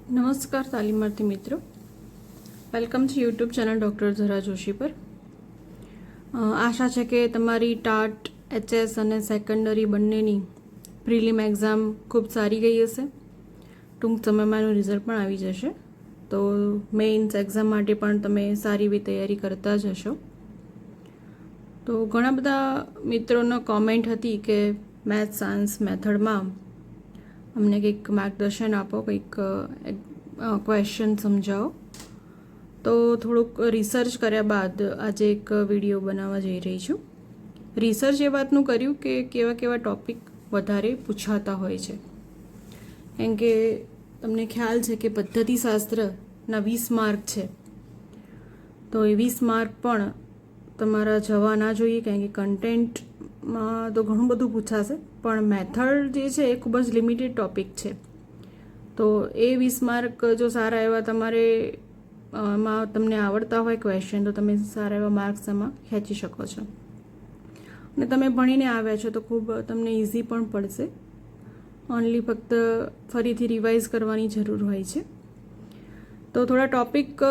નમસ્કાર તાલીમાર્થી મિત્રો, વેલકમ છે યુટ્યુબ ચેનલ ડૉક્ટર ઝરા જોશી પર. આશા છે કે તમારી ટાટ, એચએસ અને સેકન્ડરી બંનેની પ્રિલિમ એક્ઝામ ખૂબ સારી ગઈ હશે. ટૂંક સમયમાં એનું રિઝલ્ટ પણ આવી જશે, તો મેઇન્સ એક્ઝામ માટે પણ તમે સારી એવી તૈયારી કરતા જ હશો. તો ઘણા બધા મિત્રોનો કોમેન્ટ હતી કે મેથ્સ સાયન્સ મેથડમાં અમને કંઈક માર્ગદર્શન આપો, કંઈક ક્વેશ્ચન સમજાવો. તો થોડુંક રિસર્ચ કર્યા બાદ આજે એક વિડીયો બનાવવા જઈ રહી છું. રિસર્ચ એ વાતનું કર્યું કે કેવા કેવા ટૉપિક વધારે પૂછાતા હોય છે. કેમ કે તમને ખ્યાલ છે કે પદ્ધતિશાસ્ત્રના 20 માર્ક છે, તો એ 20 માર્ક પણ તમારા જવા ના જોઈએ, કારણ કે કન્ટેન્ટમાં તો ઘણું બધું પૂછાશે, પણ મેથડ જે છે એ ખૂબ જ લિમિટેડ ટૉપિક છે. તો એ 20 માર્ક જો સારા એવા તમારે એમાં તમને આવડતા હોય ક્વેશ્ચન, તો તમે સારા એવા માર્ક્સ એમાં ખેંચી શકો છો. અને તમે ભણીને આવ્યા છો તો ખૂબ તમને ઇઝી પણ પડશે. ઓનલી ફક્ત ફરીથી રિવાઇઝ કરવાની જરૂર હોય છે. તો થોડા ટૉપિક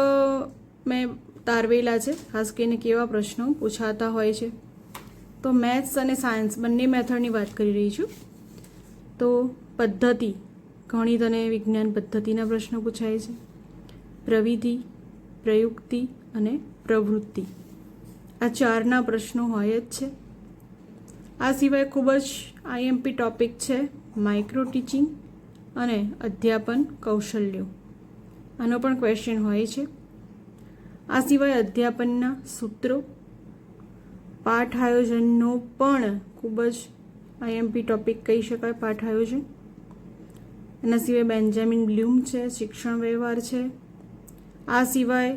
મેં તારવેલા છે, ખાસ કરીને કેવા પ્રશ્નો પૂછાતા હોય છે. તો મેથ્સ અને સાયન્સ બંને મેથડની વાત કરી રહી છું. તો પદ્ધતિ, ગણિત અને વિજ્ઞાન પદ્ધતિના પ્રશ્નો પૂછાય છે. પ્રવિધિ, પ્રયુક્તિ અને પ્રવૃત્તિ, આ ચારના પ્રશ્નો હોય જ છે. આ સિવાય ખૂબ જ આઈએમપી ટૉપિક છે માઇક્રો ટીચિંગ અને અધ્યાપન કૌશલ્યો, આનો પણ ક્વેશ્ચન હોય છે. આ સિવાય અધ્યાપનના સૂત્રો, પાઠ આયોજનનો પણ ખૂબ જ આઈએમપી ટૉપિક કહી શકાય પાઠ આયોજન. એના સિવાય બેન્જામિન બ્લૂમ છે, શિક્ષણ વ્યવહાર છે. આ સિવાય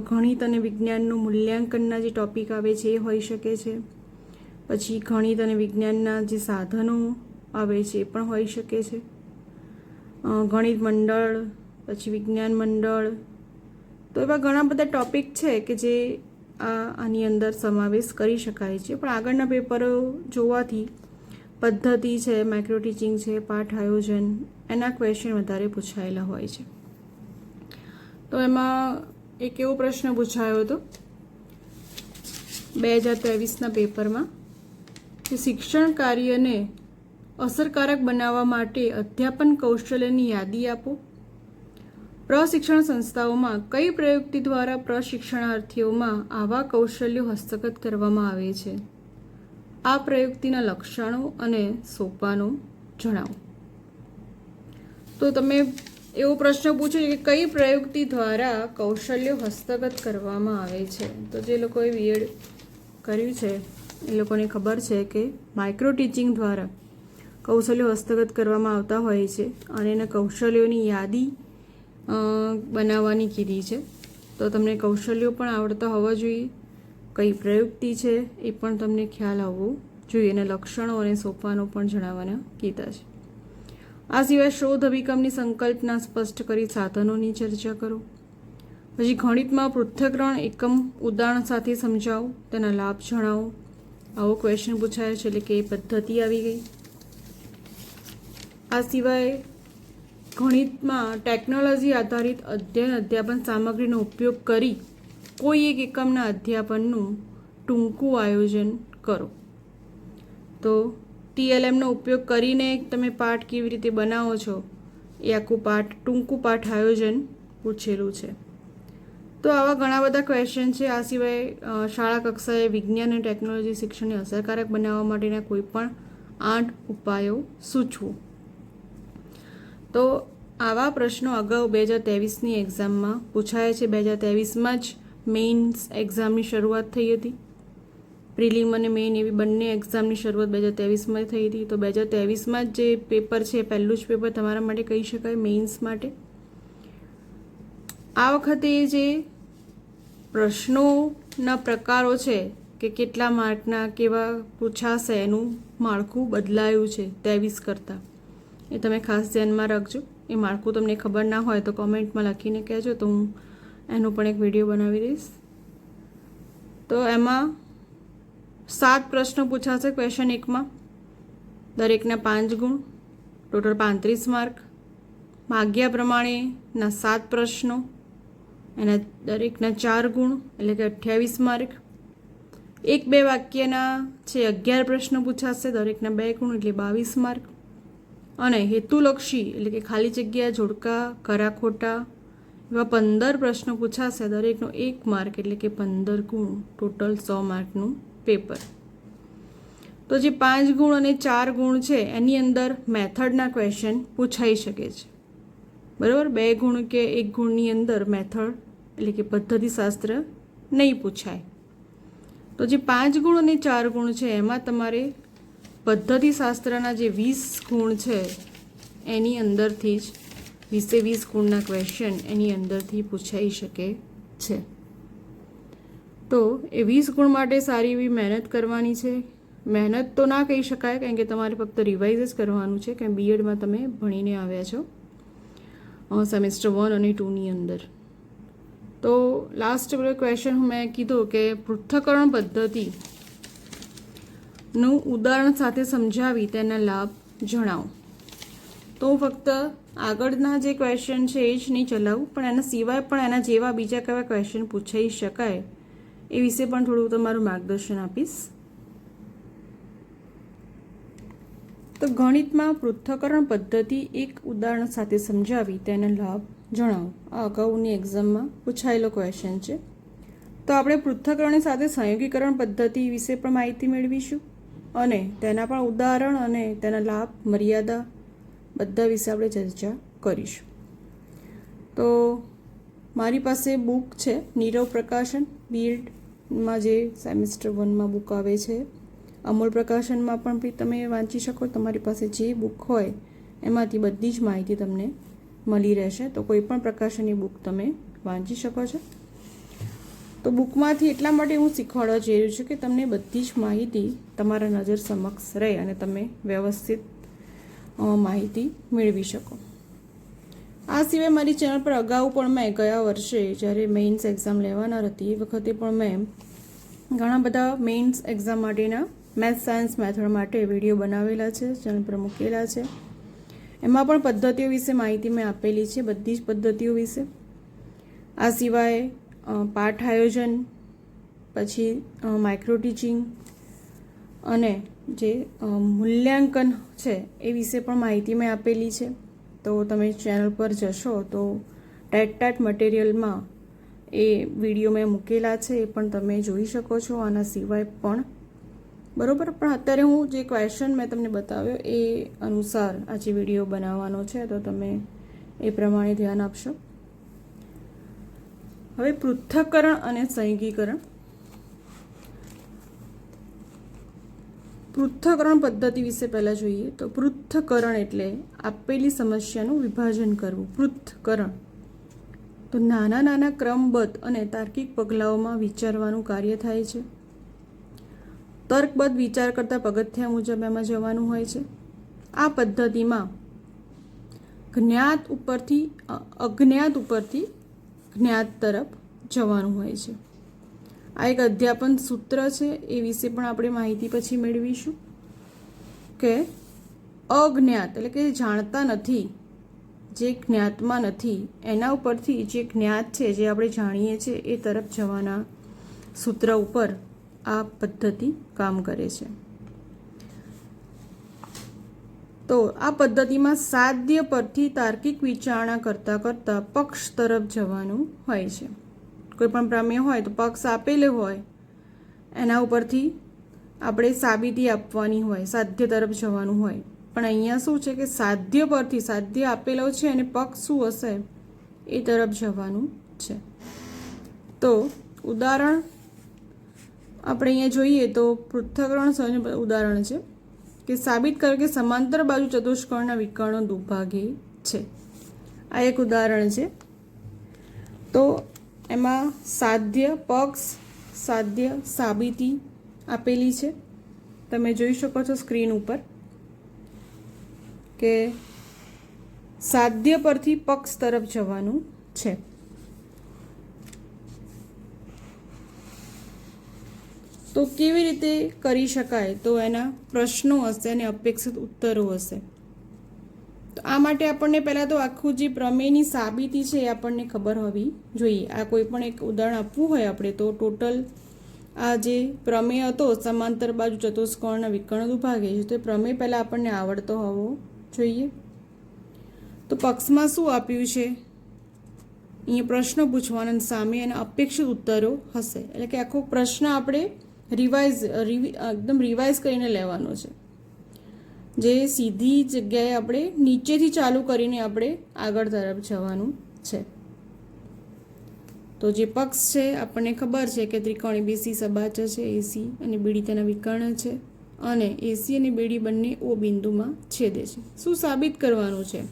ગણિત અને વિજ્ઞાનનું મૂલ્યાંકનના જે ટૉપિક આવે છે એ હોઈ શકે છે. પછી ગણિત અને વિજ્ઞાનના જે સાધનો આવે છે એ પણ હોઈ શકે છે. ગણિત મંડળ, પછી વિજ્ઞાન મંડળ, તો એવા ઘણા બધા ટૉપિક છે કે જે આની અંદર સમાવેશ કરી શકાય છે. પણ આગળના પેપરો જોવાથી પદ્ધતિ છે, માઇક્રો ટીચિંગ છે, પાઠ આયોજન, એના ક્વેશ્ચન વધારે પૂછાયેલા હોય છે. તો એમાં એક એવો પ્રશ્ન પૂછાયો હતો 2023ના પેપરમાં કે શિક્ષણ કાર્યને અસરકારક બનાવવા માટે અધ્યાપન કૌશલ્યની યાદી આપો. પ્રશિક્ષણ સંસ્થાઓમાં કઈ પ્રયુક્તિ દ્વારા પ્રશિક્ષણાર્થીઓમાં આવા કૌશલ્યો હસ્તગત કરવામાં આવે છે? આ પ્રયુક્તિના લક્ષણો અને સોપાનો જણાવો. તો તમે એવો પ્રશ્ન પૂછ્યો કે કઈ પ્રયુક્તિ દ્વારા કૌશલ્યો હસ્તગત કરવામાં આવે છે? તો જે લોકોએ બીએડ કર્યું છે એ લોકોને ખબર છે કે માઇક્રો ટીચિંગ દ્વારા કૌશલ્યો હસ્તગત કરવામાં આવતા હોય છે, અને એના કૌશલ્યોની યાદી બનાવવાની કીધી છે. તો તમને કૌશલ્યો પણ આવડતા હોવા જોઈએ, કઈ પ્રયુક્તિ છે એ પણ તમને ખ્યાલ આવવો જોઈએ, અને લક્ષણો અને સોપાનો પણ જણાવવાના કીધા છે. આ સિવાય શોધ અભિગમની સંકલ્પના સ્પષ્ટ કરી સાધનોની ચર્ચા કરો. પછી ગણિતમાં પૃથ્થકરણ એકમ ઉદાહરણ સાથે સમજાવો, તેના લાભ જણાવો. આવો ક્વેશ્ચન પૂછાય છે, એટલે કે એ પદ્ધતિ આવી ગઈ. આ સિવાય ગણિતમાં ટેકનોલોજી આધારિત અધ્યયન અધ્યાપન સામગ્રીનો ઉપયોગ કરી કોઈ એક એકમના અધ્યાપનનું ટૂંકું આયોજન કરો. તો TLMનો ઉપયોગ કરીને તમે પાઠ કેવી રીતે બનાવો છો એ આખું ટૂંકું પાઠ આયોજન પૂછેલું છે. તો આવા ઘણા બધા ક્વેશ્ચન છે. આ સિવાય શાળા કક્ષાએ વિજ્ઞાન અને ટેકનોલોજી શિક્ષણને અસરકારક બનાવવા માટેના કોઈ પણ 8 ઉપાયો સૂચવો. તો આવા પ્રશ્નો અગાઉ 2023ની એક્ઝામમાં પૂછાયા છે. 2023માં જ મેઇન્સ એક્ઝામની શરૂઆત થઈ હતી. પ્રિલિમ અને મેઇન એવી બંને એક્ઝામની શરૂઆત 2023માં થઈ હતી. તો 2023માં જ જે પેપર છે, પહેલું જ પેપર તમારા માટે કહી શકાય મેઇન્સ માટે. આ વખતે જે પ્રશ્નોના પ્રકારો છે કે કેટલા માર્કના કેવા પૂછાશે, એનું માળખું બદલાયું છે 23 કરતાં. એ તમે ખાસ ધ્યાનમાં રાખજો. એ માળખું તમને ખબર ના હોય તો કોમેન્ટમાં લખીને કહેજો, તો હું એનો પણ એક વિડીયો બનાવી દઈશ. તો એમાં 7 પ્રશ્નો પૂછાશે ક્વેશ્ચન 1માં, દરેકના 5 ગુણ, ટોટલ 35 માર્ક. માગ્યા પ્રમાણેના 7 પ્રશ્નો, એના દરેકના 4 ગુણ એટલે કે 28 માર્ક. 1-2 વાક્યના છે 11 પ્રશ્નો પૂછાશે, દરેકના 2 ગુણ એટલે 22 માર્ક. અને હેતુલક્ષી એટલે કે ખાલી જગ્યા, જોડકા, ખરા ખોટા એવા 15 પ્રશ્નો પૂછાશે, દરેકનો 1 માર્ક એટલે કે 15 ગુણ. ટોટલ 100 માર્કનું પેપર. તો જે 5 ગુણ અને 4 ગુણ છે એની અંદર મેથડના ક્વેશ્ચન પૂછાઈ શકે છે, બરાબર. 2 ગુણ કે 1 ગુણની અંદર મેથડ એટલે કે પદ્ધતિશાસ્ત્ર નહીં પૂછાય. તો જે 5 ગુણ અને 4 ગુણ છે એમાં તમારે પદ્ધતિશાસ્ત્રના જે 20 ગુણ છે એની અંદરથી જ 20 ગુણના ક્વેશ્ચન એની અંદરથી પૂછાઈ શકે છે. તો એ 20 ગુણ માટે સારી એવી મહેનત કરવાની છે. મહેનત તો ના કહી શકાય, કારણ કે તમારે ફક્ત રિવાઇઝ જ કરવાનું છે, કે બીએડમાં તમે ભણીને આવ્યા છો સેમેસ્ટર 1 અને 2ની અંદર. તો લાસ્ટ ક્વેશ્ચન મેં કીધું કે પૃથ્થકરણ પદ્ધતિનું ઉદાહરણ સાથે સમજાવી તેના લાભ જણાવો. તો હું ફક્ત આગળના જે ક્વેશ્ચન છે એ જ નહીં ચલાવું, પણ એના સિવાય પણ એના જેવા બીજા કયા ક્વેશ્ચન પૂછાઈ શકાય એ વિશે પણ થોડું તમારું માર્ગદર્શન આપીશ. તો ગણિતમાં પૃથ્થકરણ પદ્ધતિ એક ઉદાહરણ સાથે સમજાવી તેના લાભ જણાવો. આ અગાઉની એક્ઝામમાં પૂછાયેલો ક્વેશ્ચન છે. તો આપણે પૃથ્થકરણ સાથે સંયોગીકરણ પદ્ધતિ વિશે પણ માહિતી મેળવીશું, અને તેના પણ ઉદાહરણ અને તેના લાભ, મર્યાદા બધા વિશે આપણે ચર્ચા કરીશું. તો મારી પાસે બુક છે નીરવ પ્રકાશન, બીએડમાં જે સેમેસ્ટર 1માં બુક આવે છે. અમૂલ પ્રકાશનમાં પણ તમે વાંચી શકો. તમારી પાસે જે બુક હોય એમાંથી બધી જ માહિતી તમને મળી રહેશે. તો કોઈ પણ પ્રકાશનની બુક તમે વાંચી શકો છો. તો બુકમાંથી એટલા માટે હું શીખવાડવા જઈ રહ્યું છું કે તમને બધી જ માહિતી તમારા નજર સમક્ષ રહે અને તમે વ્યવસ્થિત માહિતી મેળવી શકો. આ સિવાય મારી ચેનલ પર અગાઉ પણ મેં ગયા વર્ષે જ્યારે મેઇન્સ એક્ઝામ લેવાના હતી એ વખતે પણ મેં ઘણા બધા મેઇન્સ એક્ઝામ માટેના મેથ્સ, સાયન્સ, મેથડ માટે વિડીયો બનાવેલા છે, ચેનલ પર મૂકેલા છે. એમાં પણ પદ્ધતિઓ વિશે માહિતી મેં આપેલી છે, બધી જ પદ્ધતિઓ વિશે. આ સિવાય પાઠ આયોજન, પછી માઇક્રો ટીચિંગ અને જે મૂલ્યાંકન છે એ વિશે પણ માહિતી મેં આપેલી છે. તો તમે ચેનલ પર જશો તો ટેટ મટીરિયલમાં એ વિડીયો મેં મૂકેલા છે, એ પણ તમે જોઈ શકો છો. આના સિવાય પણ બરાબર. પણ અત્યારે હું જે ક્વેશ્ચન મેં તમને બતાવ્યો એ અનુસાર આજે વિડીયો બનાવવાનો છે, તો તમે એ પ્રમાણે ધ્યાન આપશો. હવે પૃથ્થકરણ અને સંયોગીકરણ. પૃથ્થકરણ પદ્ધતિ વિશે પહેલાં જોઈએ. તો પૃથ્થકરણ એટલે આપેલી સમસ્યાનું વિભાજન કરવું. પૃથ્થકરણ તો નાના નાના ક્રમબદ્ધ અને તાર્કિક પગલાઓમાં વિચારવાનું કાર્ય થાય છે. તર્કબદ્ધ વિચાર કરતાં પગથિયા મુજબ એમાં જવાનું હોય છે. આ પદ્ધતિમાં અજ્ઞાત ઉપરથી જ્ઞાત તરફ જવાનું હોય છે. આ એક અધ્યાપન સૂત્ર છે, એ વિશે પણ આપણે માહિતી પછી મેળવીશું કે અજ્ઞાત એટલે કે જાણતા નથી, જે જ્ઞાતમાં નથી એના ઉપરથી જે જ્ઞાત છે, જે આપણે જાણીએ છીએ એ તરફ જવાના સૂત્ર ઉપર આ પદ્ધતિ કામ કરે છે. તો આ પદ્ધતિમાં સાધ્ય પરથી તાર્કિક વિચારણા કરતાં કરતાં પક્ષ તરફ જવાનું હોય છે. કોઈ પણ પ્રમેય હોય તો પક્ષ આપેલો હોય એના ઉપરથી આપણે સાબિતી આપવાની હોય, સાધ્ય તરફ જવાનું હોય. પણ અહીંયા શું છે કે સાધ્ય પરથી, સાધ્ય આપેલો છે અને પક્ષ શું હશે એ તરફ જવાનું છે. તો ઉદાહરણ આપણે અહીંયા જોઈએ તો પૃથ્થકરણ ઉદાહરણ છે કે સાબિત કરે કે સમાંતર બાજુ ચતુષ્કોણના વિકર્ણો દુભાગે છે. આ એક ઉદાહરણ છે. તો એમાં સાધ્ય, પક્ષ, સાધ્ય, સાબિતી આપેલી છે. તમે જોઈ શકો છો સ્ક્રીન ઉપર કે સાધ્ય પરથી પક્ષ તરફ જવાનું છે. તો કેવી રીતે કરી શકાય? તો એના પ્રશ્નો હશે અને અપેક્ષિત ઉત્તરો હશે. તો તો આ માટે આપણને પહેલાં તો આખું જે પ્રમેયની સાબિતી છે એ આપણને ખબર હોવી જોઈએ. આ કોઈ પણ એક ઉદાહરણ આપવું હોય આપણે તો ટોટલ આ જે પ્રમેય હતો સમાંતર બાજુ ચતુષ્કોણના વિકર્ણ દુભાગે છે તો એ પ્રમેય પહેલાં આપણને આવડતો હોવો જોઈએ. તો પક્ષમાં શું આપ્યું છે અહીંયા પ્રશ્ન પૂછવાના અને સામે એના અપેક્ષિત ઉત્તરો હશે. એટલે કે આખો પ્રશ્ન આપણે એકદમ રિવાઇઝ કરીને લેવાનો છે. જે સીધી જગ્યાએ આપણે નીચેથી ચાલુ કરીને આપણે આગળ તરફ જવાનું છે. તો જે પક્ષ છે આપણને ખબર છે કે ત્રિકોણ એબીસી સબાચર છે, એસી અને બીડી તેના વિકર્ણ છે અને એસી અને બીડી બંને ઓ બિંદુમાં છેદે છે. શું સાબિત કરવાનું છે?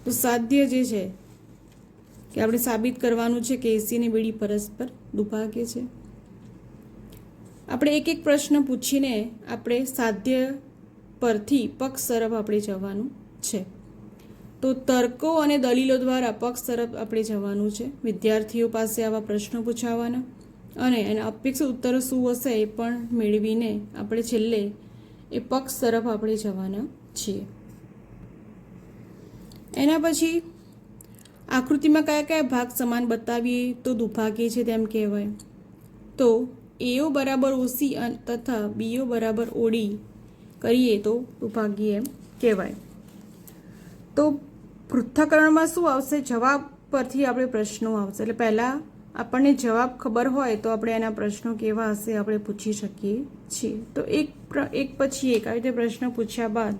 તો સાધ્ય જે છે કે આપણે સાબિત કરવાનું છે કે એસી અને બીડી પરસ્પર દુભાગે છે. આપણે એક એક પ્રશ્ન પૂછીને આપણે સાધ્ય પરથી પક્ષ તરફ આપણે જવાનું છે. તો તર્કો અને દલીલો દ્વારા પક્ષ તરફ આપણે જવાનું છે. વિદ્યાર્થીઓ પાસે આવા પ્રશ્નો પૂછાવાના અને એના અપેક્ષિત ઉત્તરો શું હશે એ પણ મેળવીને આપણે છેલ્લે એ પક્ષ તરફ આપણે જવાના છીએ. એના પછી આકૃતિમાં કયા કયા ભાગ સમાન બતાવીએ તો દુભાગીય છે તેમ કહેવાય. તો એઓ બરાબર ઓસી તથા બીઓ બરાબર ઓડી કરીએ તો દુભાગીય એમ કહેવાય. તો પૃથ્થકરણમાં શું આવશે? જવાબ પરથી આપણે પ્રશ્નો આવશે. એટલે પહેલાં આપણને જવાબ ખબર હોય તો આપણે એના પ્રશ્નો કેવા હશે આપણે પૂછી શકીએ છીએ. તો એક પછી એક આવી રીતે પ્રશ્ન પૂછ્યા બાદ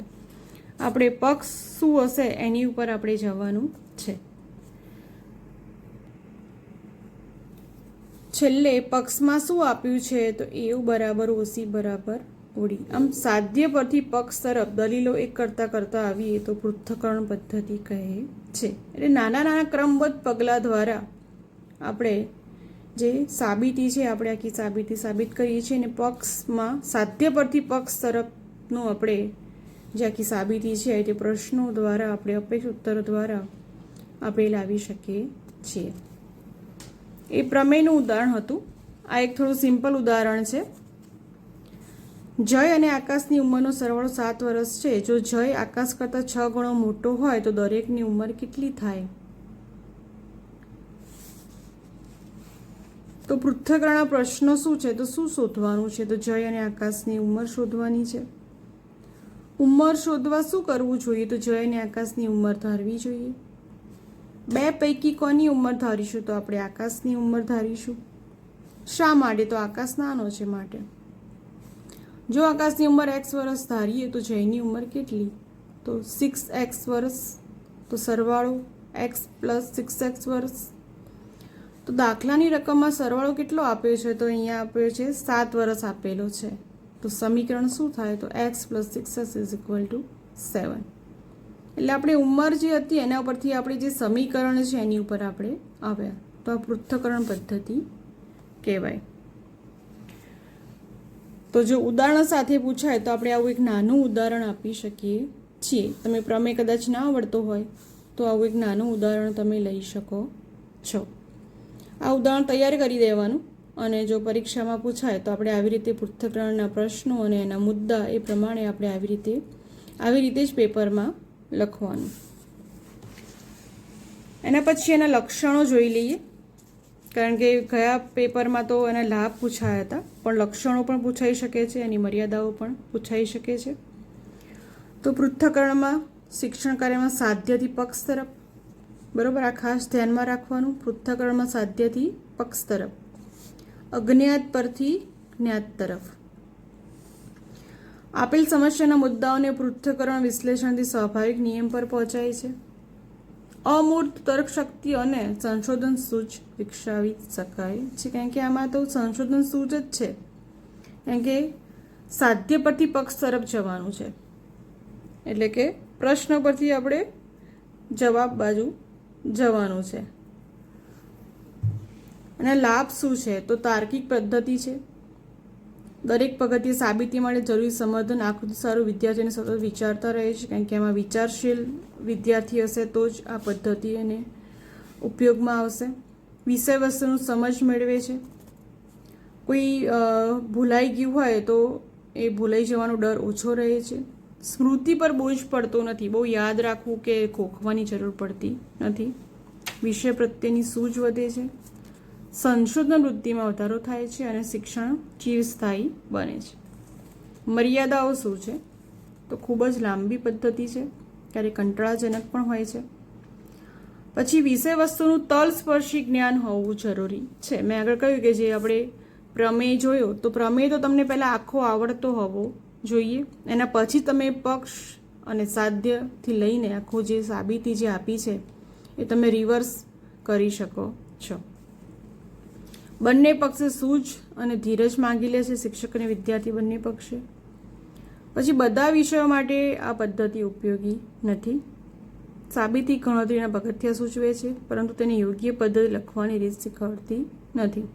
આપણે પક્ષ શું હશે એની ઉપર આપણે જવાનું છે. છેલ્લે પક્ષમાં શું આપ્યું છે? તો એઓ બરાબર ઓસી બરાબર ઓડી. આમ સાધ્ય પરથી પક્ષ તરફ દલીલો એક કરતાં આવીએ તો પૃથ્થકરણ પદ્ધતિ કહે છે. એટલે નાના નાના ક્રમબદ્ધ પગલાં દ્વારા આપણે જે સાબિતી છે આપણે આખી સાબિતી સાબિત કરીએ છીએ અને પક્ષમાં સાધ્ય પરથી પક્ષ તરફનું આપણે જે આખી સાબિતી છે તે પ્રશ્નો દ્વારા આપણે અપેક્ષિત ઉત્તરો દ્વારા આપણે લાવી શકીએ છીએ. એ પ્રમેયનું ઉદાહરણ હતું. આ એક થોડું સિમ્પલ ઉદાહરણ છે. જય અને આકાશની ઉંમરનો સરવાળો 7 વર્ષ છે. જો જય આકાશ કરતાં 6 ગણો મોટો હોય તો દરેકની ઉંમર કેટલી થાય? તો પૃથ્થકરણના પ્રશ્નો શું છે? તો શું શોધવાનું છે? તો જય અને આકાશની ઉંમર શોધવાની છે. ઉંમર શોધવા શું કરવું જોઈએ? તો જય અને આકાશની ઉંમર ધારવી જોઈએ. બે પૈકી કોની ઉંમર ધારીશું? તો આપણે આકાશની ઉંમર ધારીશું. શા માટે? તો આકાશ નાનો છે માટે. જો આકાશની ઉંમર x વર્ષ ધારીએ તો જયની ઉંમર કેટલી? તો 6x વર્ષ. તો સરવાળો x પ્લસ 6x વર્ષ. તો દાખલાની રકમમાં સરવાળો કેટલો આપ્યો છે? તો અહીંયા આપ્યો છે 7 વર્ષ આપેલો છે. તો સમીકરણ શું થાય? તો x plus 6x is equal to 7. એટલે આપણે ઉંમર જે હતી એના ઉપરથી આપણે જે સમીકરણ છે એની ઉપર આપણે આવ્યા. તો આ પૃથ્થકરણ પદ્ધતિ કહેવાય. તો જો ઉદાહરણ સાથે પૂછાય તો આપણે આવું એક નાનું ઉદાહરણ આપી શકીએ છીએ. તમે પ્રમેય કદાચ ના આવડતો હોય તો આવું એક નાનું ઉદાહરણ તમે લઈ શકો છો. આ ઉદાહરણ તૈયાર કરી દેવાનું અને જો પરીક્ષામાં પૂછાય તો આપણે આવી રીતે પૃથ્થકરણના પ્રશ્નો અને એના મુદ્દા એ પ્રમાણે આપણે આવી રીતે જ પેપરમાં લખવાનું. એના પછી એના લક્ષણો જોઈ લઈએ. કારણ કે ગયા પેપરમાં તો એના લાભ પૂછાયા હતા પણ લક્ષણો પણ પૂછાઈ શકે છે, એની મર્યાદાઓ પણ પૂછાઈ શકે છે. તો પૃથ્થકરણમાં શિક્ષણ કાર્યમાં સાધ્યથી પક્ષ તરફ, બરાબર, આ ખાસ ધ્યાનમાં રાખવાનું. પૃથ્થકરણમાં સાધ્યથી પક્ષ તરફ, અજ્ઞાત પરથી જ્ઞાત તરફ. આપેલ સમસ્યાના મુદ્દાઓને પૃથ્થકરણ વિશ્લેષણથી સ્વાભાવિક નિયમ પર પહોંચાય છે. અમૂર્ત તર્ક શક્તિ અને સંશોધન સૂચ વિકસાવી શકાય છે. કારણ કે આમાં તો સંશોધન સૂચ જ છે. કારણ કે સાધ્ય પરથી પક્ષ તરફ જવાનું છે એટલે કે પ્રશ્ન પરથી આપણે જવાબ બાજુ જવાનું છે. અને લાભ શું છે? તો તાર્કિક પદ્ધતિ છે. દરેક પગથિયે સાબિતી માટે જરૂરી સમર્થન આકૃતિ સારું વિદ્યાર્થીઓને સતત વિચારતા રહે છે. કારણ કે આમાં વિચારશીલ વિદ્યાર્થી હશે તો જ આ પદ્ધતિ એને ઉપયોગમાં આવશે. વિષય વસ્તુનું સમજ મેળવે છે. કોઈ ભૂલાઈ ગયું હોય તો એ ભૂલાઈ જવાનો ડર ઓછો રહે છે. સ્મૃતિ પર બોજ પડતો નથી, બહુ યાદ રાખવું કે ગોખવાની જરૂર પડતી નથી, વિષય પ્રત્યેની સૂઝ વધે છે, સંશોધન વૃદ્ધિમાં વધારો થાય છે અને શિક્ષણ ચિરસ્થાયી બને છે. મર્યાદાઓ શું છે? તો ખૂબ જ લાંબી પદ્ધતિ છે, ક્યારેક કંટાળાજનક પણ હોય છે. પછી વિષય વસ્તુનું તલસ્પર્શી જ્ઞાન હોવું જરૂરી છે. મેં આગળ કહ્યું કે જે આપણે પ્રમેય જોયો, તો પ્રમેય તો તમને પહેલાં આખો આવડતો હોવો જોઈએ, એના પછી તમે પક્ષ અને સાધ્યથી લઈને આખું જે સાબિતી જે આપી છે એ તમે રિવર્સ કરી શકો છો. બંને પક્ષે સૂઝ અને ધીરજ માંગી લે છે, શિક્ષક અને વિદ્યાર્થી બંને પક્ષે. પછી બધા વિષયો માટે આ પદ્ધતિ ઉપયોગી નથી. સાબિતી ગણતરીના પગથિયા સૂચવે છે, પરંતુ તેની યોગ્ય પદ્ધતિ લખવાની રીત શીખવતી નથી,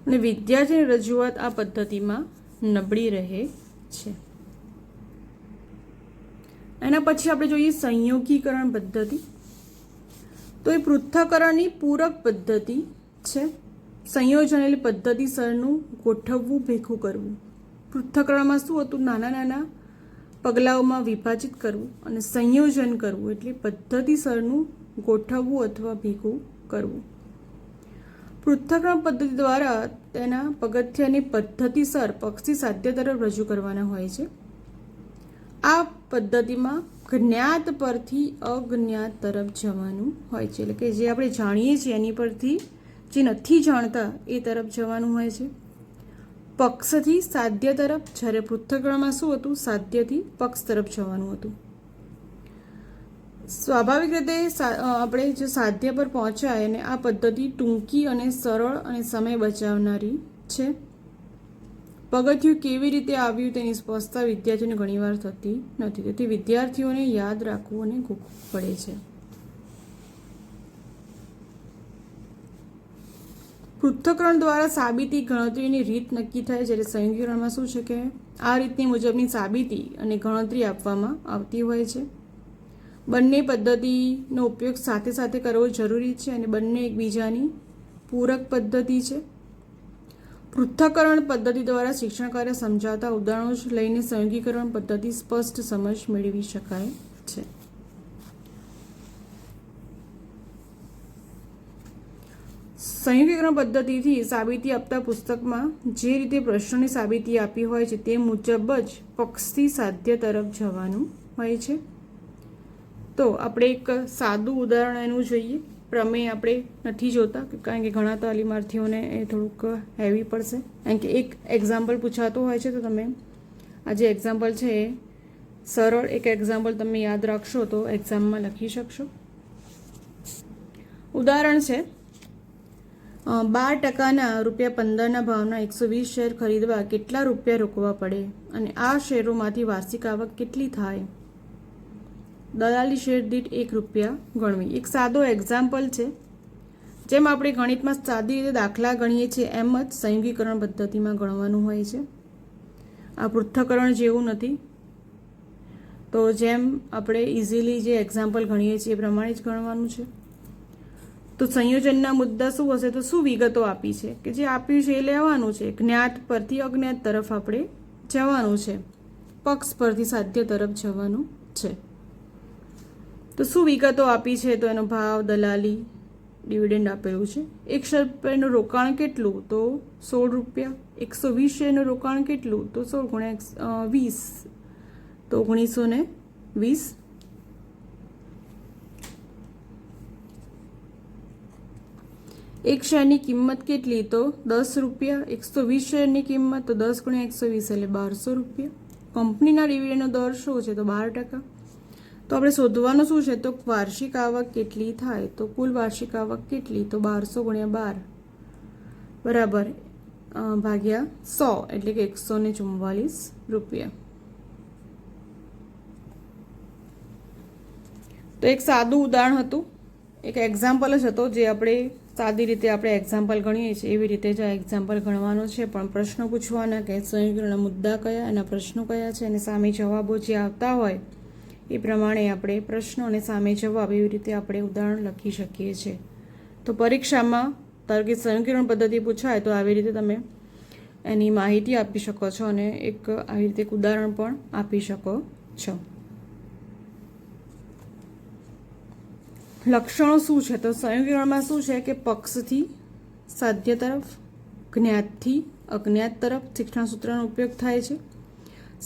અને વિદ્યાર્થીની રજૂઆત આ પદ્ધતિમાં નબળી રહે છે. એના પછી આપણે જોઈએ સંયોગીકરણ પદ્ધતિ. તો એ પૃથ્થકરણની પૂરક પદ્ધતિ છે. સંયોજનેલી પદ્ધતિસરનું ગોઠવવું, ભેગું કરવું. પૃથ્થકરણમાં શું હતું? નાના નાના પગલાઓમાં વિભાજિત કરવું અને સંયોજન કરવું, એટલે પદ્ધતિસરનું ગોઠવવું અથવા ભેગું કરવું. પૃથ્થકરણ પદ્ધતિ દ્વારા તેના પગથિયાની પદ્ધતિસર પક્ષી સાધ્ય તરફ રજૂ કરવાના હોય છે. આ પદ્ધતિમાં જ્ઞાત પરથી અજ્ઞાત તરફ જવાનું હોય છે, એટલે કે જે આપણે જાણીએ છીએ એની પરથી જે નથી જાણતા એ તરફ જવાનું હોય છે. પક્ષથી સાધ્ય તરફ, જ્યારે પૃથ્થકરણમાં શું હતું? સાધ્યથી પક્ષ તરફ જવાનું હતું. સ્વાભાવિક રીતે આપણે જો સાધ્ય પર પહોંચાય, અને આ પદ્ધતિ ટૂંકી અને સરળ અને સમય બચાવનારી છે. પગથિયું કેવી રીતે આવ્યું તેની સ્પષ્ટતા વિદ્યાર્થીઓને ઘણીવાર થતી નથી, તેથી વિદ્યાર્થીઓને યાદ રાખવું અને ગોખવું પડે છે. પૃથ્થકરણ દ્વારા સાબિતી ગણતરીની રીત નક્કી થાય, જ્યારે સંયોગીકરણમાં શું છે કે આ રીતની મુજબની સાબિતી અને ગણતરી આપવામાં આવતી હોય છે. બંને પદ્ધતિનો ઉપયોગ સાથે સાથે કરવો જરૂરી છે, અને બંને એકબીજાની પૂરક પદ્ધતિ છે. પૃથ્થકરણ પદ્ધતિ દ્વારા શિક્ષણ કાર્ય સમજાવતા ઉદાહરણો લઈને સંયોગીકરણ પદ્ધતિ સ્પષ્ટ સમજ મેળવી શકાય છે. સંયોગીકરણ પદ્ધતિથી સાબિતી આપતા પુસ્તકમાં જે રીતે પ્રશ્નોની સાબિતી આપી હોય છે તે મુજબ જ પક્ષથી સાધ્ય તરફ જવાનું હોય છે. તો આપણે એક સાદું ઉદાહરણ એનું જોઈએ. પ્રમેય આપણે નથી જોતા, કારણ કે ઘણા તાલીમાર્થીઓને એ થોડુંક હેવી પડશે, કારણ કે એક એક્ઝામ્પલ પૂછાતું હોય છે. તો તમે આ જે એક્ઝામ્પલ છે એ સરળ એક એક્ઝામ્પલ તમે યાદ રાખશો તો એક્ઝામમાં લખી શકશો. ઉદાહરણ છે, 12%ના ₹15ના ભાવના 120 શેર ખરીદવા કેટલા રૂપિયા રોકવા પડે, અને આ શેરોમાંથી વાર્ષિક આવક કેટલી થાય? દલાલી શેર દીઠ ₹1 ગણવી. એક સાદો એક્ઝામ્પલ છે. જેમ આપણે ગણિતમાં સાદી રીતે દાખલા ગણીએ છીએ એમ જ સંયોગીકરણ પદ્ધતિમાં ગણવાનું હોય છે. આ પૃથ્થકરણ જેવું નથી. તો જેમ આપણે ઇઝીલી જે એક્ઝામ્પલ ગણીએ છીએ એ પ્રમાણે જ ગણવાનું છે. તો સંયોજનના મુદ્દા શું હશે? તો શું વિગતો આપી છે કે જે આપ્યું છે એ લેવાનું છે. જ્ઞાત પરથી અજ્ઞાત તરફ આપણે જવાનું છે, પક્ષ પરથી સાધ્ય તરફ જવાનું છે. તો શું વિગતો આપી છે? તો એનો ભાવ, દલાલી, ડિવિડન્ડ આપેલું છે. 1 શેરનું રોકાણ કેટલું? તો ₹16. 120 શેરનું રોકાણ કેટલું? તો 16 × 20 તો 1920. એક શેરની કિંમત કેટલી? તો ₹10. 120 શેરની કિંમત તો 10 × 120 એટલે ₹1200. કંપનીના ડિવિડન્ડનો દર શું છે? તો 12%. તો આપણે શોધવાનું શું છે? તો વાર્ષિક આવક કેટલી થાય? તો કુલ વાર્ષિક આવક કેટલી? તો 1200 × 12 બરાબર ભાગ્યા 100 એટલે કે ₹144. તો એક સાદું ઉદાહરણ હતું, એક એક્ઝામ્પલ જ હતો, જે આપણે સાદી રીતે આપણે એક્ઝામ્પલ ગણીએ છીએ એવી રીતે જ આ એક્ઝામ્પલ ગણવાનો છે. પણ પ્રશ્નો પૂછવાના કે સંયોગીકરણના મુદ્દા કયા, એના પ્રશ્નો કયા છે, અને સામે જવાબો જે આવતા હોય એ પ્રમાણે આપણે પ્રશ્નો અને સામે જવાબ એવી રીતે આપણે ઉદાહરણ લખી શકીએ છીએ. તો પરીક્ષામાં ધારો કે સંયોગીકરણ પદ્ધતિ પૂછાય તો આવી રીતે તમે એની માહિતી આપી શકો છો, અને એક આવી રીતે એક ઉદાહરણ પણ આપી શકો 6. લક્ષણો શું છે? તો સંયોગીકરણમાં શું છે કે પક્ષથી સાધ્ય તરફ, જ્ઞાતથી અજ્ઞાત તરફ શિક્ષણ સૂત્રનો ઉપયોગ થાય છે.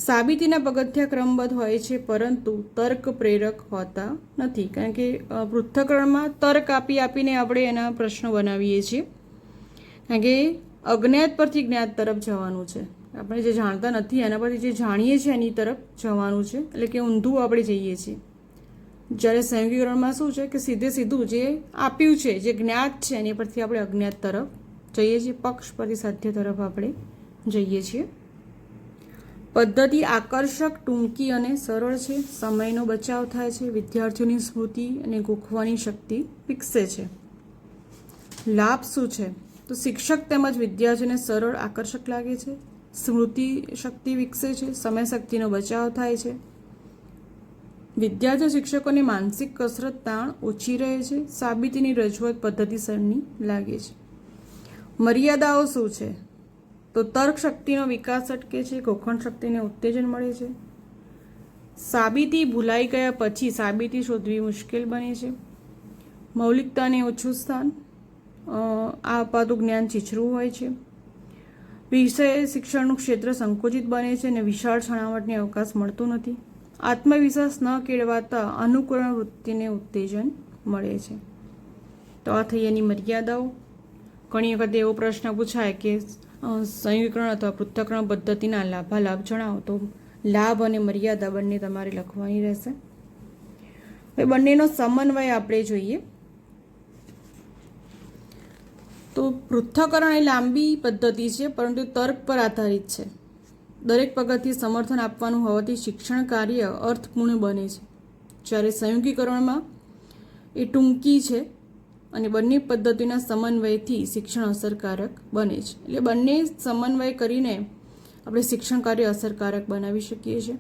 સાબિતીના પગથિયા ક્રમબદ્ધ હોય છે, પરંતુ તર્ક પ્રેરક હોતા નથી, કારણ કે પૃથ્થકરણમાં તર્ક આપીને આપણે એના પ્રશ્નો બનાવીએ છીએ, કારણ કે અજ્ઞાત પરથી જ્ઞાત તરફ જવાનું છે. આપણે જે જાણતા નથી એના પરથી જે જાણીએ છીએ એની તરફ જવાનું છે, એટલે કે ઊંધું આપણે જઈએ છીએ. જ્યારે સંયોગીકરણમાં શું છે કે સીધું જે આપ્યું છે, જે જ્ઞાત છે એની પરથી આપણે અજ્ઞાત તરફ જઈએ છીએ, પક્ષ પરથી સાધ્ય તરફ આપણે જઈએ છીએ. પદ્ધતિ આકર્ષક, ટૂંકી અને સરળ છે. સમયનો બચાવ થાય છે. વિદ્યાર્થીઓની સ્મૃતિ અને ગોખવાની શક્તિ વિકસે છે. લાભ શું છે? તો શિક્ષક તેમજ વિદ્યાર્થીઓને સરળ, આકર્ષક લાગે છે. સ્મૃતિ શક્તિ વિકસે છે. સમય શક્તિનો બચાવ થાય છે. વિદ્યાર્થીઓ શિક્ષકોની માનસિક કસરત, તાણ ઓછી રહે છે. સાબિતીની રજૂઆત પદ્ધતિસરની લાગે છે. મર્યાદાઓ શું છે? તો તર્ક શક્તિનો વિકાસ અટકે છે. ગોખણ શક્તિને ઉત્તેજન મળે છે. સાબિતી ભૂલાઈ ગયા પછી સાબિતી શોધવી મુશ્કેલ બને છે. મૌલિકતાને ઓછું સ્થાન, આ અપાતું જ્ઞાન છીછરું હોય છે. વિષય શિક્ષણનું ક્ષેત્ર સંકુચિત બને છે અને વિશાળ છણાવટને અવકાશ મળતો નથી. આત્મવિશ્વાસ ન કેળવાતા અનુકરણ વૃત્તિને ઉત્તેજન મળે છે. તો આ થઈ એની મર્યાદાઓ. ઘણી વખત એવો પ્રશ્ન પૂછાય કે સંયોગીકરણ અથવા પૃથ્થકરણ પદ્ધતિના લાભાલાભ જણાવો, તો લાભ અને મર્યાદા બંને તમારે લખવાની રહેશે. હવે બંનેનો સમન્વય આપણે જોઈએ. તો પૃથ્થકરણ એ લાંબી પદ્ધતિ છે, પરંતુ તર્ક પર આધારિત છે. દરેક પગથિયે સમર્થન આપવાનું હોવાથી શિક્ષણ કાર્ય અર્થપૂર્ણ બને છે. જ્યારે સંયોગીકરણમાં એ ટૂંકી છે અને બંને પદ્ધતિના સમન્વયથી શિક્ષણ અસરકારક બને છે. એટલે બંને સમન્વય કરીને આપણે શિક્ષણ કાર્ય અસરકારક બનાવી શકીએ છીએ.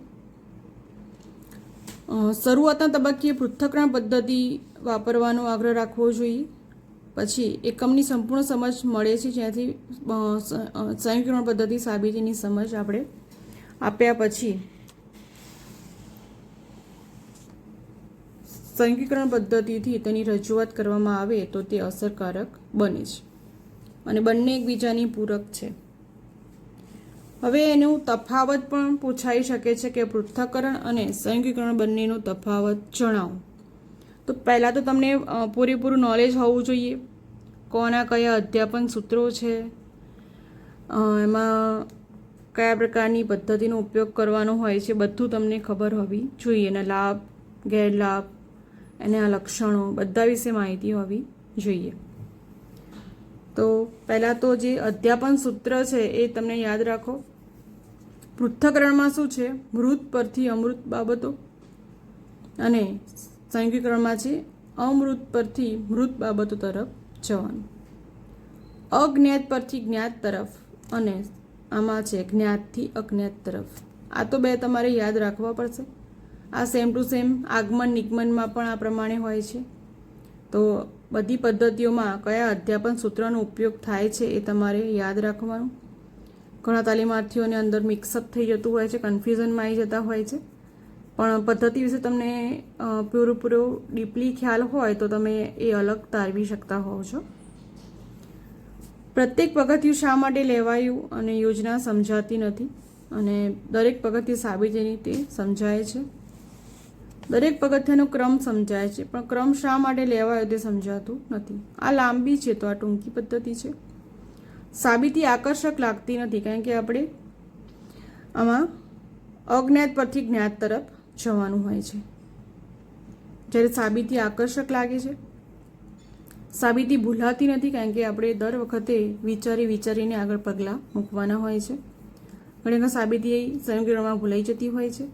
શરૂઆતના તબક્કે પૃથ્થકરણ પદ્ધતિ વાપરવાનો આગ્રહ રાખવો જોઈએ. પછી એકમની સંપૂર્ણ સમજ મળે છે, જ્યાંથી સંયોગીકરણ પદ્ધતિ સાબિતીની સમજ આપણે આપ્યા પછી સંયોગીકરણ પદ્ધતિથી તેની રજૂઆત કરવામાં આવે તો તે અસરકારક બને છે અને બંને એકબીજાની પૂરક છે. હવે એનું તફાવત પણ પૂછાઈ શકે છે કે પૃથ્થકરણ અને સંયોગીકરણ બંનેનો તફાવત જણાવો. તો પહેલાં તો તમને પૂરેપૂરું નોલેજ હોવું જોઈએ. કોના કયા અધ્યાપન સૂત્રો છે, એમાં કયા પ્રકારની પદ્ધતિનો ઉપયોગ કરવાનો હોય છે, બધું તમને ખબર હોવી જોઈએ. એના લાભ, ગેરલાભ, એના લક્ષણો બધા વિશે માહિતી હોવી જોઈએ. તો પહેલાં તો જે અધ્યાપન સૂત્ર છે એ તમને યાદ રાખો. પૃથ્થકરણમાં શું છે? મૃત પરથી અમૃત બાબતો, અને સંયોગીકરણમાં છે અમૃત પરથી મૃત બાબતો તરફ જવાનું. અજ્ઞાત પરથી જ્ઞાત તરફ, અને આમાં છે જ્ઞાતથી અજ્ઞાત તરફ. આ તો બે તમારે યાદ રાખવા પડશે. આ સેમ ટુ સેમ આગમન નિગમનમાં પણ આ પ્રમાણે હોય છે. તો બધી પદ્ધતિઓમાં કયા અધ્યાપન સૂત્રનો ઉપયોગ થાય છે એ તમારે યાદ રાખવાનું. ઘણા તાલીમાર્થીઓને અંદર મિક્સઅપ થઈ જતું હોય છે, કન્ફ્યુઝનમાં આવી જતા હોય છે. પણ પદ્ધતિ વિશે તમને પૂરો ડીપલી ખ્યાલ હોય તો તમે એ અલગ તારવી શકતા હોવ છો. પ્રત્યેક પગથિયું શા માટે લેવાયું અને યોજના સમજાતી નથી, અને દરેક પગથિયું સાબિતીની તે સમજાય છે. દરેક પગથિયાનો ક્રમ સમજાય છે, પણ ક્રમ શા માટે લેવાયો તે સમજાતું નથી. આ લાંબી છે તો આ ટૂંકી પદ્ધતિ છે. સાબિતી આકર્ષક લાગતી નથી, કારણ કે આપણે આમાં અજ્ઞાત પરથી જ્ઞાત તરફ જવાનું હોય છે, જ્યારે સાબિતી આકર્ષક લાગે છે. સાબિતી ભૂલાતી નથી, કારણ કે આપણે દર વખતે વિચારીને આગળ પગલાં મૂકવાના હોય છે. ઘણી વખત સાબિતી સંયોગીકરણમાં ભૂલાઈ જતી હોય છે.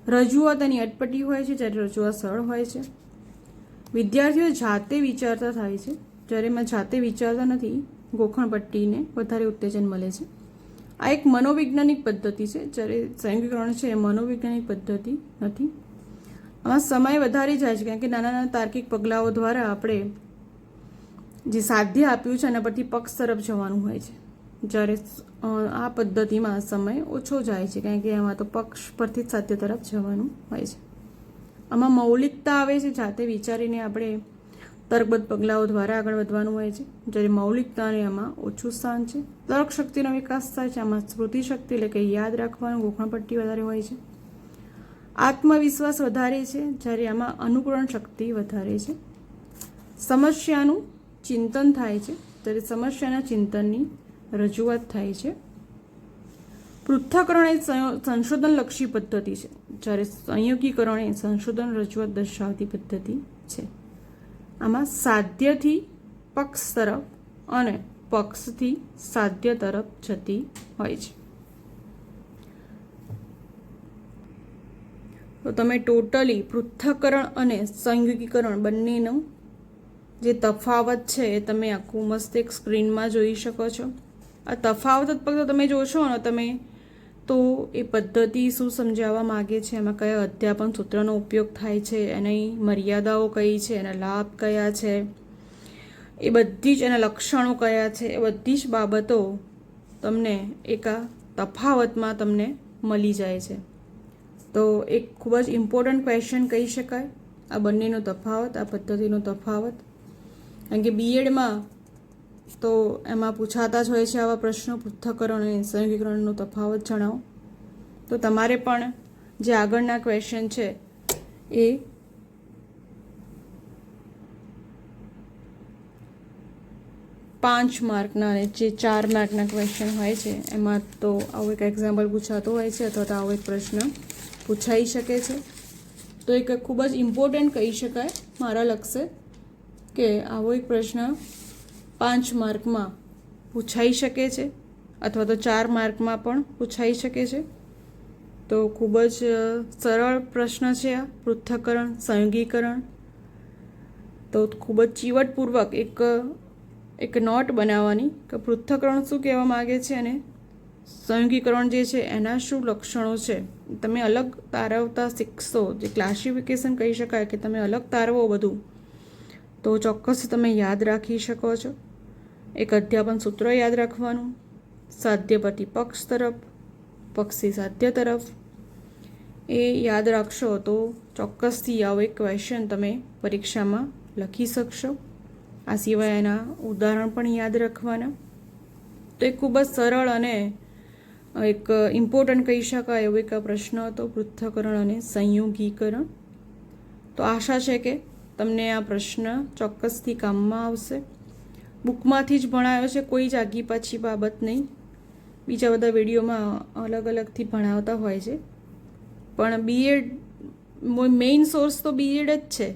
રજૂઆત એની અટપટી હોય છે, જ્યારે રજૂઆત સરળ હોય છે. વિદ્યાર્થીઓ જાતે વિચારતા થાય છે, જ્યારે એમાં જાતે વિચારતા નથી. ગોખણ પટ્ટીને વધારે ઉત્તેજન મળે છે. આ એક મનોવૈજ્ઞાનિક પદ્ધતિ છે, જ્યારે સંયોગીકરણ છે એ મનોવૈજ્ઞાનિક પદ્ધતિ નથી. આમાં સમય વધારે જાય છે, કારણ કે નાના નાના તાર્કિક પગલાઓ દ્વારા આપણે જે સાધ્ય આપ્યું છે એના પરથી પક્ષ તરફ જવાનું હોય છે. જ્યારે આ પદ્ધતિમાં સમય ઓછો જાય છે, કારણ કે એમાં તો પક્ષ પરથી જ સાધ્ય તરફ જવાનું હોય છે. આમાં મૌલિકતા આવે છે, જાતે વિચારીને આપણે તર્કબદ્ધ પગલાઓ દ્વારા આગળ વધવાનું હોય છે. જ્યારે મૌલિકતાને આમાં ઓછું સ્થાન છે. તર્ક શક્તિનો વિકાસ થાય છે, આમાં સ્મૃતિ શક્તિ એટલે કે યાદ રાખવાનું ગોખણપટ્ટી વધારે હોય છે. આત્મવિશ્વાસ વધારે છે, જ્યારે આમાં અનુકરણ શક્તિ વધારે છે. સમસ્યાનું ચિંતન થાય છે, ત્યારે સમસ્યાના ચિંતનની રજૂઆત થાય છે. પૃથ્થકરણ એ સંશોધનલક્ષી પદ્ધતિ છે, જ્યારે સંયોગીકરણ એ સંશોધન રજૂઆત દર્શાવતી પદ્ધતિ છે. આમાં સાધ્યથી પક્ષ તરફ અને પક્ષથી સાધ્ય તરફ જતી હોય છે. તો તમે ટોટલી પૃથ્થકરણ અને સંયોગીકરણ બંનેનો જે તફાવત છે એ તમે આખું મસ્ત એક સ્ક્રીનમાં જોઈ શકો છો. આ તફાવત જ ફક્ત તમે જોશો ને તમે તો એ પદ્ધતિ શું સમજાવવા માગે છે, એમાં કયા અધ્યાપન સૂત્રનો ઉપયોગ થાય છે, એની મર્યાદાઓ કઈ છે, એના લાભ કયા છે, એ બધી જ એના લક્ષણો કયા છે, એ બધી જ બાબતો તમને એક આ તફાવતમાં તમને મળી જાય છે. તો એક ખૂબ જ ઇમ્પોર્ટન્ટ ક્વેશ્ચન કહી શકાય આ બંનેનો તફાવત, આ પદ્ધતિનો તફાવત. કારણ કે બીએડમાં તો એમાં પૂછાતા જ હોય છે આવા પ્રશ્નો, પૃથ્થકરણ અને સંયોગીકરણનો તફાવત જણાવો. તો તમારે પણ જે આગળના ક્વેશ્ચન છે એ પાંચ માર્કના અને જે 4 માર્કના ક્વેશ્ચન હોય છે એમાં તો આવો એક એક્ઝામ્પલ પૂછાતો હોય છે અથવા તો આવો એક પ્રશ્ન પૂછાઈ શકે છે. તો એક ખૂબ જ ઇમ્પોર્ટન્ટ કહી શકાય મારા લક્ષ્ય કે આવો એક પ્રશ્ન 5 માર્કમાં પૂછાઈ શકે છે અથવા તો 4 માર્કમાં પણ પૂછાઈ શકે છે. તો ખૂબ જ સરળ પ્રશ્ન છે આ પૃથ્થકરણ સંયોગીકરણ. તો ખૂબ જ ચીવટપૂર્વક એક નોટ બનાવવાની કે પૃથ્થકરણ શું કહેવા માગે છે અને સંયોગીકરણ જે છે એના શું લક્ષણો છે. તમે અલગ તારવતા શીખશો, જે ક્લાસિફિકેશન કહી શકાય કે તમે અલગ તારવો બધું, તો ચોક્કસ તમે યાદ રાખી શકો છો. એક અધ્યાપન સૂત્ર યાદ રાખવાનું, સાધ્ય પરથી પક્ષ તરફ, પક્ષથી સાધ્ય તરફ, એ યાદ રાખશો તો ચોક્કસથી આવો એક ક્વેશ્ચન તમે પરીક્ષામાં લખી શકશો. આ સિવાય એના ઉદાહરણ પણ યાદ રાખવાના. તો એ ખૂબ જ સરળ અને એક ઇમ્પોર્ટન્ટ કહી શકાય એવો એક પ્રશ્ન હતો પૃથ્થકરણ અને સંયોગીકરણ. તો આશા છે કે તમને આ પ્રશ્ન ચોક્કસથી કામમાં આવશે. બુકમાંથી જ ભણાયો છે, કોઈ જ આગી પાછી બાબત નહીં. બીજા બધા વિડીયોમાં અલગ અલગથી ભણાવતા હોય છે, પણ બીએડ મેઇન સોર્સ તો બીએડ જ છે.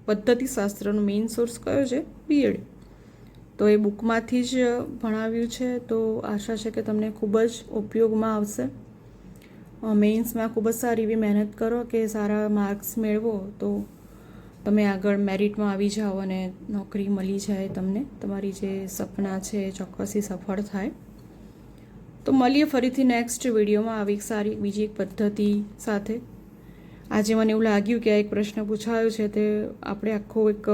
પદ્ધતિશાસ્ત્રનો મેઇન સોર્સ કયો છે? બીએડ. તો એ બુકમાંથી જ ભણાવ્યું છે. તો આશા છે કે તમને ખૂબ જ ઉપયોગમાં આવશે. મેઇન્સમાં ખૂબ જ સારી એવી મહેનત કરો કે સારા માર્ક્સ મેળવો તો તમે આગળ મેરિટમાં આવી જાઓ અને નોકરી મળી જાય તમને. તમારી જે સપના છે એ ચોક્કસથી સફળ થાય. તો મળીએ ફરીથી નેક્સ્ટ વિડીયોમાં આવી સારી બીજી એક પદ્ધતિ સાથે. આજે મને એવું લાગ્યું કે આ એક પ્રશ્ન પૂછાયો છે તે આપણે આખો એક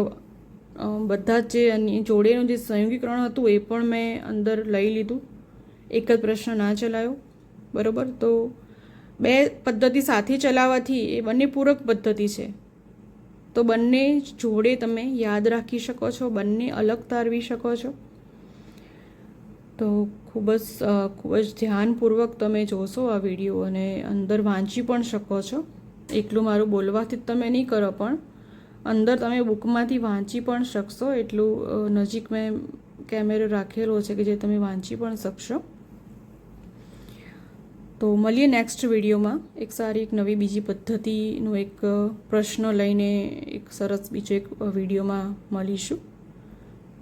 બધા જ જે જોડેનું જે સંયોગીકરણ હતું એ પણ મેં અંદર લઈ લીધું. એક જ પ્રશ્ન ના ચલાવ્યો, બરાબર. તો બે પદ્ધતિ સાથે ચલાવવાથી એ બંને પૂરક પદ્ધતિ છે. તો બંને જોડે તમે યાદ રાખી શકો છો, બંને અલગ તારવી શકો છો. તો ખૂબ જ ધ્યાનપૂર્વક તમે જોશો આ વિડીયો અને અંદર વાંચી પણ શકો છો. એટલું મારું બોલવાથી જ તમે નહીં કરો, પણ અંદર તમે બુકમાંથી વાંચી પણ શકશો. એટલું નજીક મેં કેમેરો રાખેલો છે કે જે તમે વાંચી પણ શકશો. તો મળીએ નેક્સ્ટ વિડીયોમાં એક સારી એક નવી બીજી પદ્ધતિનો એક પ્રશ્ન લઈને એક સરસ બીજો એક વિડીયોમાં મળીશું.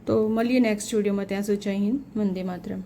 તો મળીએ નેક્સ્ટ વિડીયોમાં. ત્યાં સુધી જય હિન્દ, વંદે માતરમ.